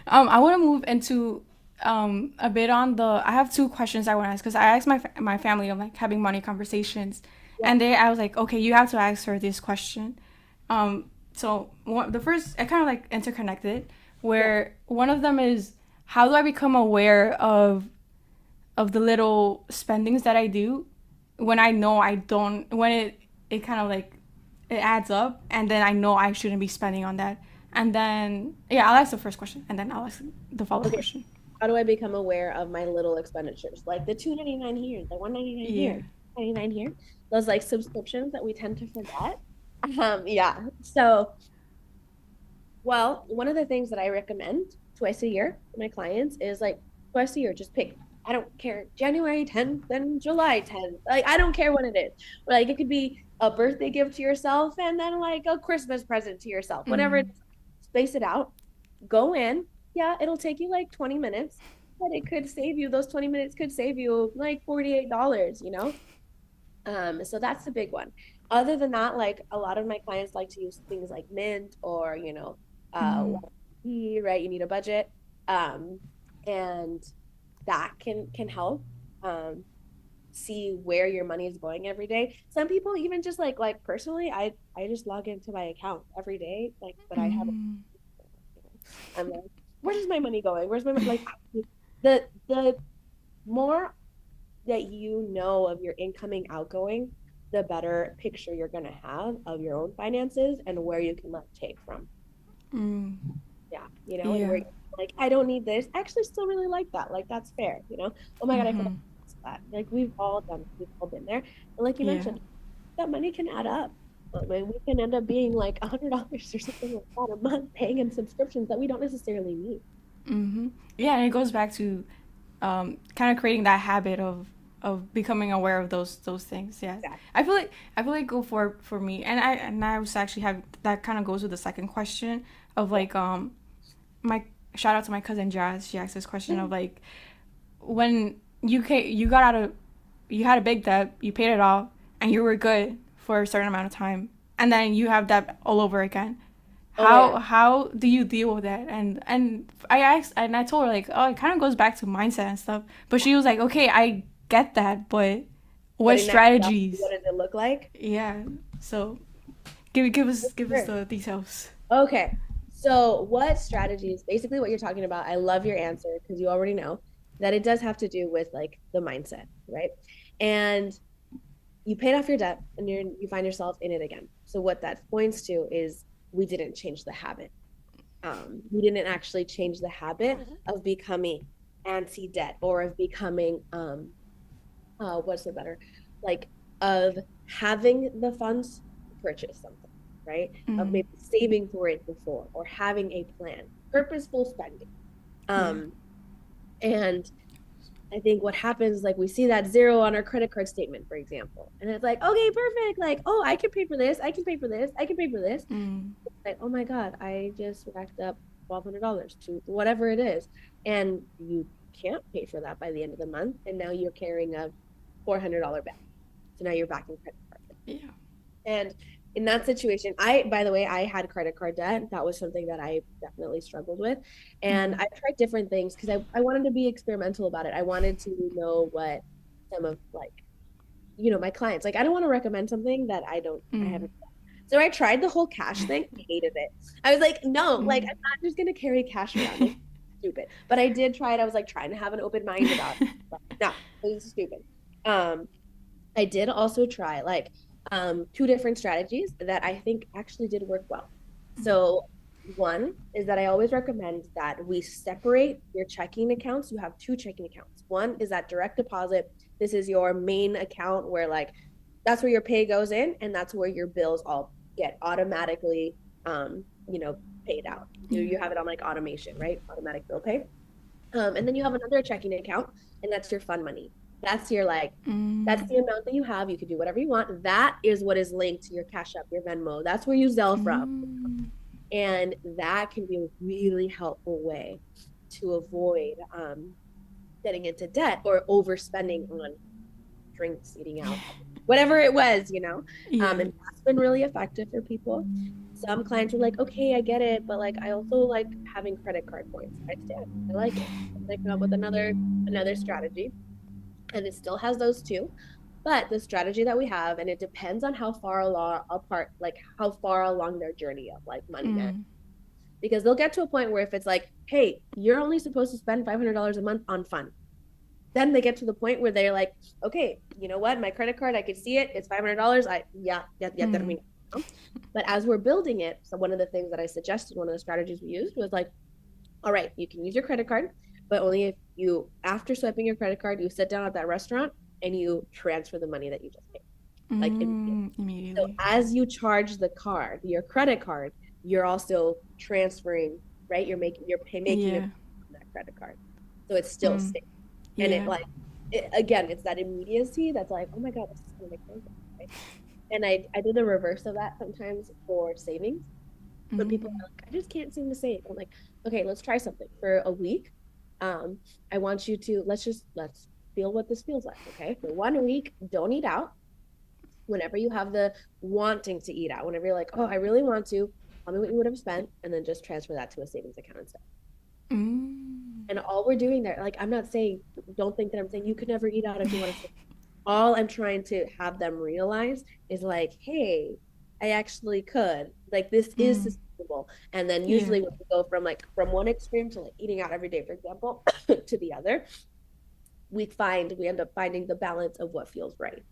I want to move into a bit on the. I have two questions I want to ask because I asked my family on like having money conversations, Yeah, and I was like, okay, you have to ask her this question. The first, I kind of like interconnected, yeah. where one of them is how do I become aware of the little spendings that I do when I know I don't when it kind of like it adds up and then I know I shouldn't be spending on that. And then yeah, I'll ask the first question and then I'll ask the follow-up Okay. question. How do I become aware of my little expenditures? Like the 2.99 here, the 1.99 Yeah. here, 99 here. Those like subscriptions that we tend to forget. Yeah. So, well, one of the things that I recommend twice a year to my clients is like twice a year, just pick. I don't care, January 10th and July 10th. Like, I don't care when it is. Like, it could be a birthday gift to yourself and then like a Christmas present to yourself. Whenever Mm. it's space it out, go in. Yeah, it'll take you like 20 minutes, but it could save you, those 20 minutes could save you like $48, you know? So that's the big one. Other than that, like a lot of my clients like to use things like Mint or, Mm. right? You need a budget. Um, and that can help see where your money is going every day. Some people even just like personally, I just log into my account every day, like, but I have Mm. I'm like, where's my money going? Where's my like the more that you know of your incoming outgoing, the better picture you're going to have of your own finances and where you can like take from. Mm. Yeah, and Yeah. where like I don't need this. I actually still really like that. Like that's fair. Oh my God, I forgot Mm-hmm. that. Like we've all done, we've all been there. And like you Yeah. mentioned, that money can add up. I mean, we can end up being like $100 or something like that a month paying in subscriptions that we don't necessarily need. Mm-hmm. Yeah, and it goes back to kind of creating that habit of becoming aware of those things. Yes, Yeah. I feel like go for me, and I was actually have that kind of goes with the second question of Yeah. like my shout out to my cousin Jazz. She asked this question Yeah. of like when you got out of you had a big debt, you paid it off, and you were good for a certain amount of time, and then you have debt all over again. Oh my How God. how do you deal with that? And I asked and I told her like, oh, it kind of goes back to mindset and stuff. But she was like, okay, I get that, but But what in actuality, what strategies? does it look like? Yeah. So give us Sure. the details. Okay. So, what strategies, basically what you're talking about, I love your answer because you already know that it does have to do with like the mindset, right? And you paid off your debt and you find yourself in it again. So, what that points to is we didn't change the habit. We didn't actually change the habit of becoming anti-debt or of becoming what's the better like of having the funds to purchase something, right? Of Mm, maybe saving for it before or having a plan, purposeful spending. yeah. Um, and I think what happens, like we see that zero on our credit card statement, for example, and it's like, okay, perfect. Like, oh, I can pay for this. I can pay for this. I can pay for this. Mm, Like, oh my God, I just racked up $1,200 to whatever it is. And you can't pay for that by the end of the month. And now you're carrying a $400 bill. So now you're back in credit card debt. yeah. And in that situation, by the way, I had credit card debt. That was something that I definitely struggled with. And Mm, I tried different things because I wanted to be experimental about it. I wanted to know what some of like, my clients, like, I don't want to recommend something that I mm, haven't. So I tried the whole cash thing. I hated it. I was like, no, like, I'm mm. not just going to carry cash around. Like, stupid. But I did try it. I was like trying to have an open mind about it. But no, it was stupid. Um, I did also try like two different strategies that I think actually did work well. So one is that I always recommend that we separate your checking accounts. You have two checking accounts. One is that direct deposit. This is your main account where like that's where your pay goes in and that's where your bills all get automatically paid out. You Yeah. you have it on like automation, right? Automatic bill pay. And then you have another checking account, and that's your fun money. That's your like, that's Mm, the amount that you have. You can do whatever you want. That is what is linked to your Cash App, your Venmo. That's where you Zelle from. mm, And that can be a really helpful way to avoid getting into debt or overspending on drinks, eating out. whatever it was, you know. Yeah. And that's been really effective for people. Some clients are like, okay, I get it, but like I also like having credit card points. I stand. I like it. They come up with another strategy, and it still has those two. But the strategy that we have, and it depends on how far along apart, like how far along their journey of like money management, Mm. because they'll get to a point where if it's like, hey, you're only supposed to spend $500 a month on fun, then they get to the point where they're like, okay, you know what, my credit card, I can see it, it's $500. Yeah, Mm. termino. But as we're building it, so one of the things that I suggested, one of the strategies we used was like, all right, you can use your credit card, but only if you, after swiping your credit card, you sit down at that restaurant and you transfer the money that you just paid, like immediately. Mm. So Immediately. as you charge the card, your credit card, you're also transferring, right? Making a Yeah. on that credit card, so it's still Mm. safe. And it Yeah. like again, it's that immediacy that's like, oh my god, this is gonna make sense, right? And I do the reverse of that sometimes for savings. When people Mm. are like, I just can't seem to save, I'm like, okay, let's try something for a week. Um, I want you to let's feel what this feels like. Okay, for 1 week, don't eat out. Whenever you have the wanting to eat out, whenever you're like, oh, I really want to, tell me what you would have spent, and then just transfer that to a savings account instead. Mm. And all we're doing there, like, I'm not saying, don't think that I'm saying you could never eat out if you want to. All I'm trying to have them realize is like, hey, I actually could. Like, this is Mm. sustainable. And then Yeah. usually when we go from like from one extreme to like eating out every day, for example, to the other, we end up finding the balance of what feels right,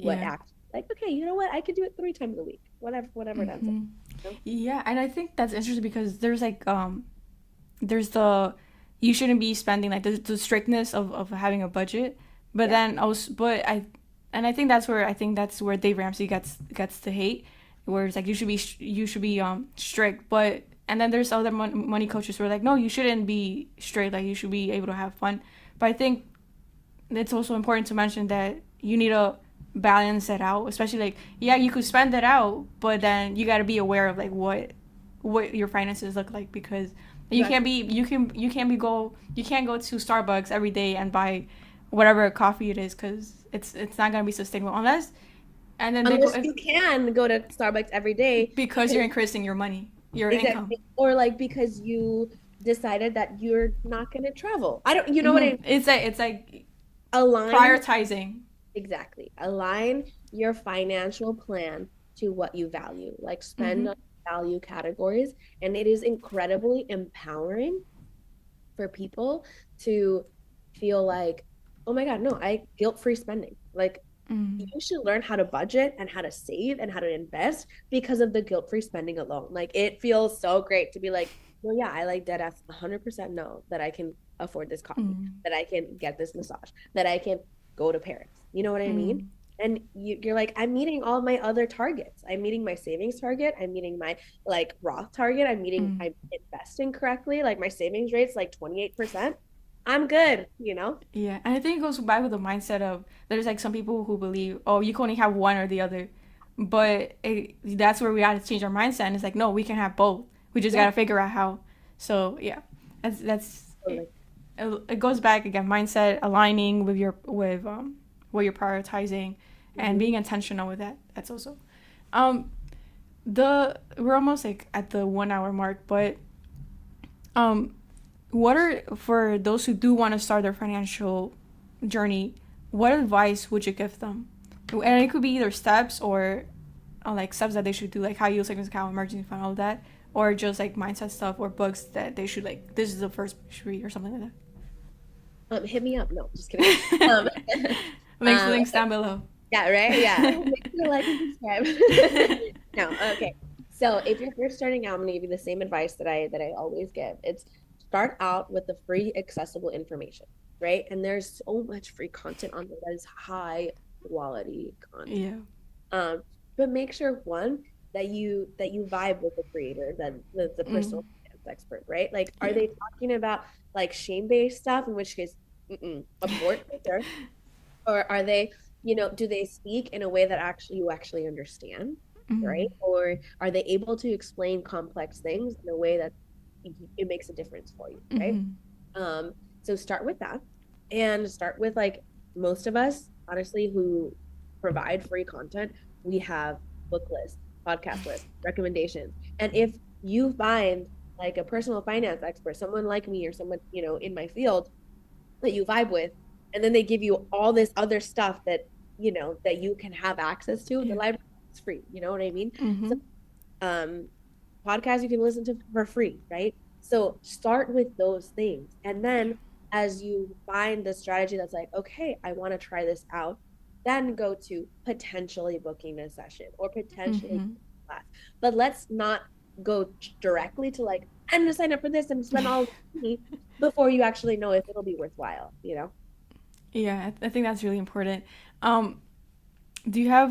what Yeah. acts like, okay, you know what, I could do it 3 times a week, whatever it ends up. Mm-hmm. You know? Yeah, and I think that's interesting because there's like there's the you shouldn't be spending like the strictness of having a budget, but Yeah. then also but I think that's where Dave Ramsey gets to hate, where it's like you should be strict, but and then there's other money coaches who are like, no, you shouldn't be strict, like you should be able to have fun. But I think it's also important to mention that you need to balance it out, especially like yeah, you could spend it out, but then you got to be aware of like what your finances look like, because Exactly. you can't go to Starbucks every day and buy whatever coffee it is, because it's not gonna be sustainable unless and then they go Unless you can go to Starbucks every day because because you're increasing your money, your income. exactly, or like because you decided that you're not going to travel. I don't, you know what I mean? It's like Align, prioritizing. exactly. Align your financial plan to what you value. Like spend Mm-hmm. on value categories, and it is incredibly empowering for people to feel like, oh my God, no, I guilt-free spending. Like Mm. you should learn how to budget and how to save and how to invest because of the guilt-free spending alone. Like it feels so great to be like, well, yeah, I like dead ass 100% know that I can afford this coffee, Mm. that I can get this massage, that I can go to Paris. You know what I mean? Mm. And you're like, I'm meeting all my other targets. I'm meeting my savings target. I'm meeting my like Roth target. Mm. I'm investing correctly. Like my savings rate's like 28%. I'm good, you know? Yeah, and I think it goes back with the mindset of there's like some people who believe, oh, you can only have one or the other, but that's where we got to change our mindset. And it's like, no, we can have both. We just got Yeah, to figure out how. So yeah, that's totally. it goes back again, mindset aligning with your with what you're prioritizing and Mm-hmm. being intentional with that. That's also um the we're almost like at the 1 hour mark, but um what are for those who do want to start their financial journey, what advice would you give them? And it could be either steps or like steps that they should do, like how you use savings account, emergency fund, all of that, or just like mindset stuff or books that they should like. This is the first should read or something like Hit me up. No, just kidding. that. Um, Links okay. down below. Yeah, right. Yeah. Make sure to like and subscribe. No, okay. So if you're first starting out, I'm gonna give you the same advice that I always give. It's start out with the free accessible information, right? And there's so much free content on there that is high quality content. Yeah. Um, but make sure one that you vibe with the creator, that the Mm. personal finance expert, right? Like, are Yeah. they talking about like shame-based stuff? In which case, abort right there. Or are they, do they speak in a way that actually you actually understand, right? Mm. Or are they able to explain complex things in a way that it makes a difference for you, right? Mm. So start with that, and start with like most of us, honestly, who provide free content, we have book lists, podcast lists, recommendations. And if you find like a personal finance expert, someone like me or someone, in my field that you vibe with, and then they give you all this other stuff that, that you can have access to, the Yeah. library is free. You know what I mean? So, Mm-hmm. um, podcasts you can listen to for free, right? So start with those things. And then as you find the strategy that's like, okay, I want to try this out, then go to potentially booking a session or potentially Mm-hmm. class. But let's not go directly to like, I'm gonna sign up for this and spend all the money before you actually know if it'll be worthwhile. Yeah, I think that's really important. Um, do you have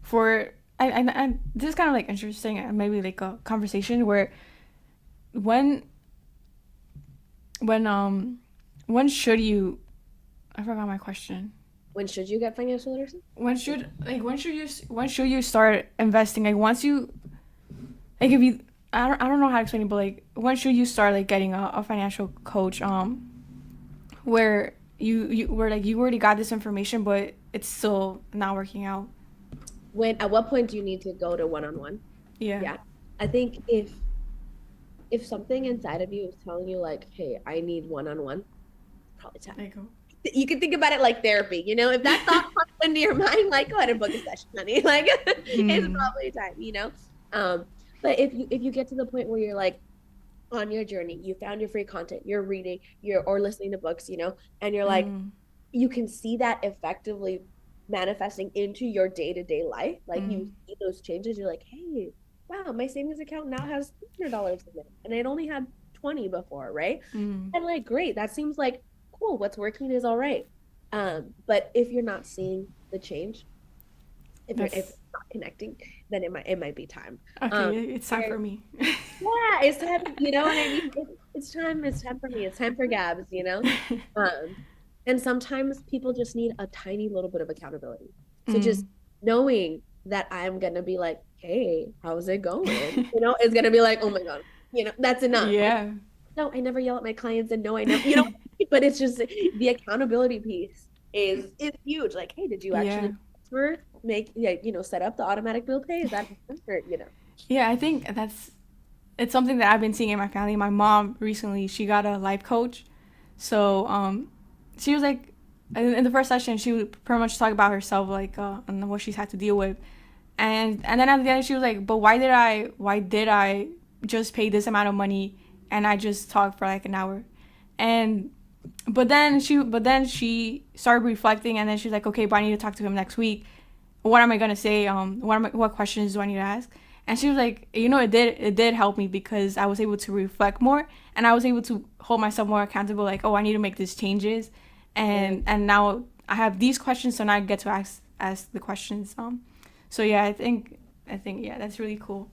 for I this is kind of like interesting, maybe like a conversation where when when when should you, I forgot my question. When should you get financial literacy? When should you start investing, like once you, like if you, I don't know how to explain it, but like when should you start like getting a financial coach where you where like you already got this information but it's still not working out. At what point do you need to go to one-on-one? Yeah. Yeah. I think if something inside of you is telling you like, hey, I need one-on-one, probably time. There you go. You can think about it like therapy, if that thought comes into your mind, like go ahead and book a session, honey. Like it's probably time. But if you get to the point where you're like on your journey, you found your free content, you're reading, or listening to books, and you're like, you can see that effectively manifesting into your day-to-day life. Like you see those changes, you're like, hey, wow, my savings account now has $200 in it, and it only had 20 before, right? And like, great, that seems like cool. What's working is all right. But if you're not seeing the change, if it's not connecting, then it might be time. Okay, it's time for me. Yeah, it's time. You know what I mean? It's time. It's time for me. It's time for Gabs. Um, and sometimes people just need a tiny little bit of accountability. So just knowing that I'm gonna be like, hey, how's it going? It's gonna be like, oh my God, that's enough. Like, Yeah. no, I never yell at my clients, and no, I never, but it's just the accountability piece is huge. Like, hey, did you Yeah. actually make, yeah, set up the automatic bill pay? Is that, Yeah, I think it's something that I've been seeing in my family. My mom recently, she got a life coach. So, she was like, in the first session, she would pretty much talk about herself, like, and what she's had to deal with. And then at the end, she was like, but why did I just pay this amount of money and I just talked for like an hour? And, but then she started reflecting, and then she's like, okay, but I need to talk to him next week. What am I gonna say? What questions do I need to ask? And she was like, it did help me because I was able to reflect more, and I was able to hold myself more accountable. Like, oh, I need to make these changes, and now I have these questions, so now I get to ask the questions. So yeah, I think yeah, that's really cool.